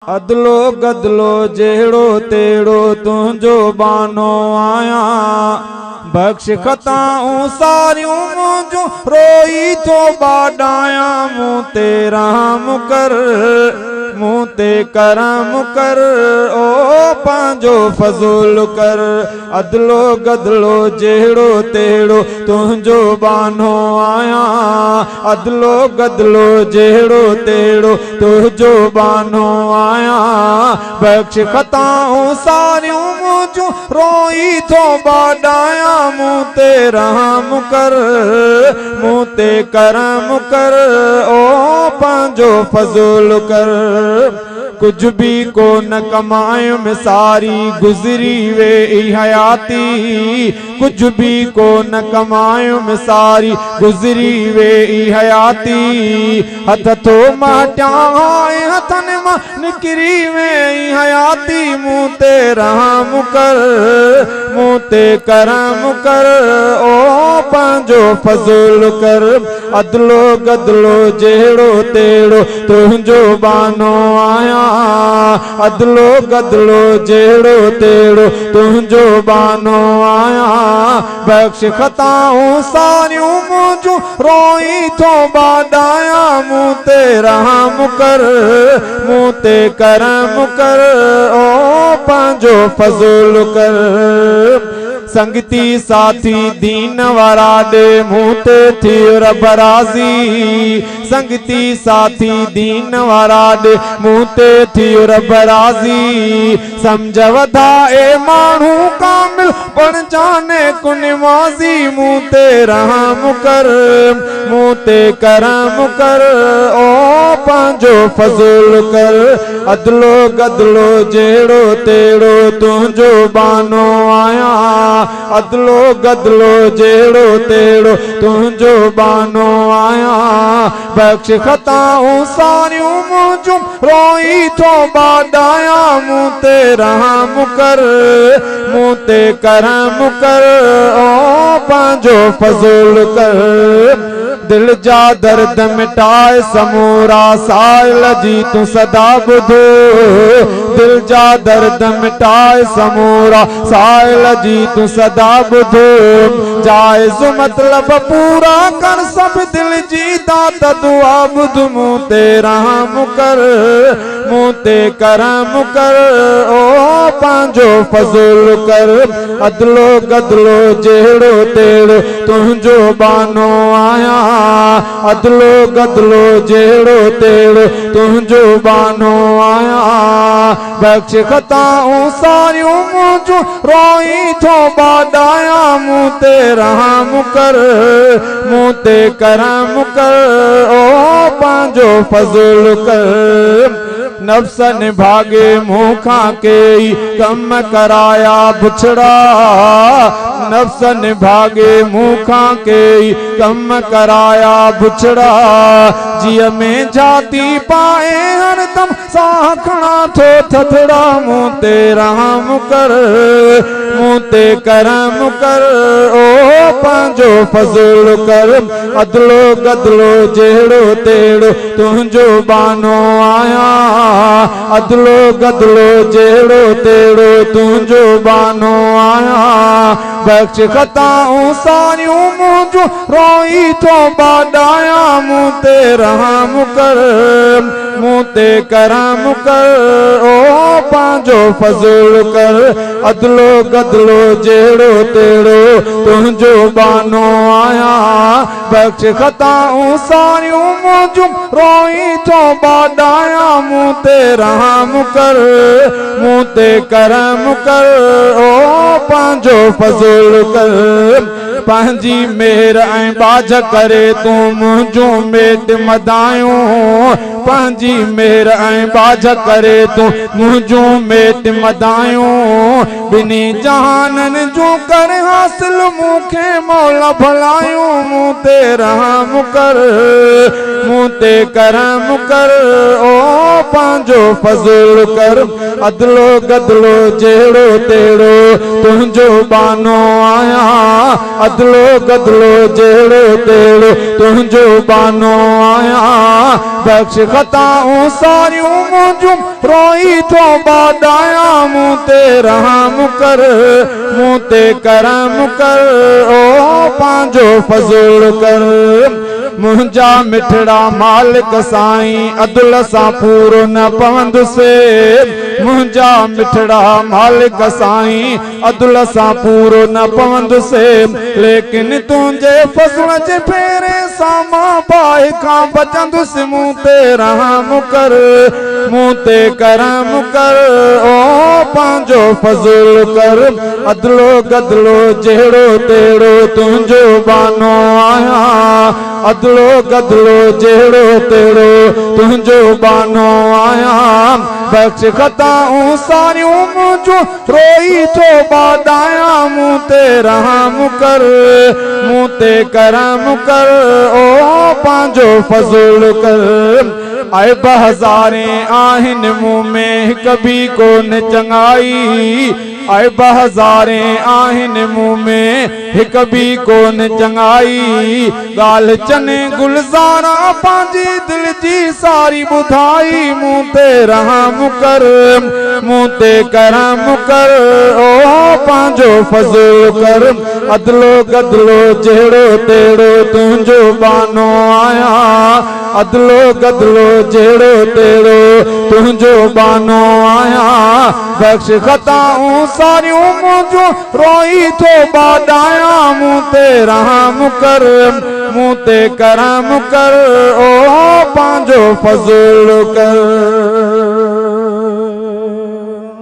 अदलो गदलो जेड़ो तेड़ो तुझो बानो आया। बख्श खताऊं सारियूं मुझो रोई तो बाडाया। मुँह ते रहम कर, मुँह ते करम कर, ओ पांजो फजूल कर। अदलो गदलो जेड़ो तेड़ो तुझो बानो आया। अदलो गदलो जेड़ो तेड़ो तुझो बानो आया। बख्श खताऊं सारियूं मुझो रोई तो बाडाया। मुँह ते रहम कर, मुँह ते करम कर, ओ पांजो फजूल कर। कुछ भी को न कमायो में सारी गुजरी वे हयाती। कुछ भी को न कमायो में सारी गुजरी वे हयाती। हथ तो माटाए हथन मां निकरी वे हयाती। मुँह ते रहम कर, मुँह ते करम कर, ओ पांजो फजूल कर। अदलो गदलो जेड़ो तेड़ो तुझो बानो आया। अदलो गदलो जेड़ो तेड़ो तुझो बानो आया। बख्श खताऊं सारियूं मुझो रोई तो बाडाया। मुँह ते रहम कर, मुँह ते करम कर, ओ पांजो फजूल कर। संगती साथी दीन वारा दे मुँह ते थियो रब राज़ी। संगती साथी दीन वारा दे मुँह ते थियो रब राज़ी। समझ वधा ए मानू कामिल बण जाने कुनवाज़ी। मुँह ते रहम कर, मुँह ते करम कर, ओ पांजो फजूल कर। अदलो गदलो जेड़ो तेड़ो तुझो बानो आया। अदलो गदलो जेड़ो तेड़ो तुझो बानो आया। बख्श खताऊं सारियूं मुझो रोई तो बाडाया। मुँह ते रहम कर, मुँह ते करम कर, ओ पांजो फजूल कर। दिल जा दर्द मिटाए समूरा साइल जी तू सदा बुधो। दिल जा दर्द मिटाए समूरा साइल जी तू सदा बुधो। जायज़ मतलब पूरा कर सब दिल जी दात दुआ बुध। मुँह ते रहम कर, मुँह ते करम कर, ओ पांजो फजूल कर। अदलो गदलो जेड़ो तेड़ो तुझो बानो आया। अदलो गदलो जेड़ो तेड़ो तुझो बानो आया। बख्श खताऊं सारियूं मुझो रोई तो बाडाया। मुँह ते रहम कर, मुँह ते करम कर, ओ पांजो फजूल कर। नफ्सन भागे मुखा के कम कराया बुछड़ा। नफ्सन भागे मुखा के कम कराया बुछड़ा। जिय में जाती पाए हरदम साखना थो थथड़ा। मुँह ते रहम कर, मुँह ते करम कर, ओ पांजो फजूल कर। अदलो गदलो जेड़ो तेड़ो तुझो बानो आया। अदलो गदलो जेड़ो तेड़ो तुझो बानो आया। बख्श खताऊं सारियूं मुझो रोई तो बाडाया। मुँह ते रहम कर, मुँह ते करम कर, ओ पांजो फजूल कर। अदलो गदलो जेड़ो तेड़ो तुझो बानो आया। बख्श खताऊं सारियूं मुझो रोई तो बाडाया। मुँह ते रहम कर, मुँह ते करम कर, ओ पांजो फजूल कर। पंहिंजी मेहर ऐं बाज करे तू मुंहिंजो मेट मदायूं। पंहिंजी मेहर ऐं बाज करे तू मुंहिंजो मेट मदायूं। ॿिनी जहाननि जो कर हासिल मूंखे मौला भलायूं। मुँह ते रहम कर, मुँह ते करम कर, ओ पांजो फजूल कर। अदलो गदलो जेड़ो तेड़ो तुझो बानो आया अदलो गदलो जेड़ो तेड़ो तुझो बानो आया बख्श खताऊं सारियूं मुझूं रोई तो बादाया मुँह ते रहम कर मुँह ते करम कर ओ पांजो फज़ुल कर मुंहिंजा मिठड़ा मालिक साईं अदल सां पूरो न पवंदुसि मुंहिंजा मिठड़ा मालिक साईं अदल सां पूरो न पवंदुसि लेकिन तुंहिंजे फज़ल जे फेरे सां मां बाहि खां बचंदुसि मुँह ते रहम कर मुँह ते करम कर ओ पंहिंजो फज़ुल कर अदलो गदलो जहिड़ो तहिड़ो तुंहिंजो बानो आहियां अदलो गदलो जहिड़ो तहिड़ो तुंहिंजो बानो आहियां बख्श खताऊं सारियूं मुंहिंजूं रोई थो बादाया मुँह ते रहम कर मुँह ते करम कर ओ पंहिंजो फज़ुल कर आए बहज़ारे आहिनि मुँह में हिक बि कोन चङाई आए बहज़ारे आहिनि मुँह में हिक बि कोन चङाई ॻाल्हि चने गुलज़ारा पंहिंजी दिलि जी सारी ॿुधाई मुँह ते रहम कर मुँह ते करम कर ओ पंहिंजो फज़ुल कर अदलो गदलो जहिड़ो तहिड़ो तुंहिंजो बानो आया अदलो गदलो जहिड़ो तहिड़ो तुंहिंजो बानो आया बख्श खताऊं सारियूं मुंहिंजूं रोई थो बादाया मुँह ते रहम कर मुँह ते करम कर ओ पंहिंजो फज़ुल कर।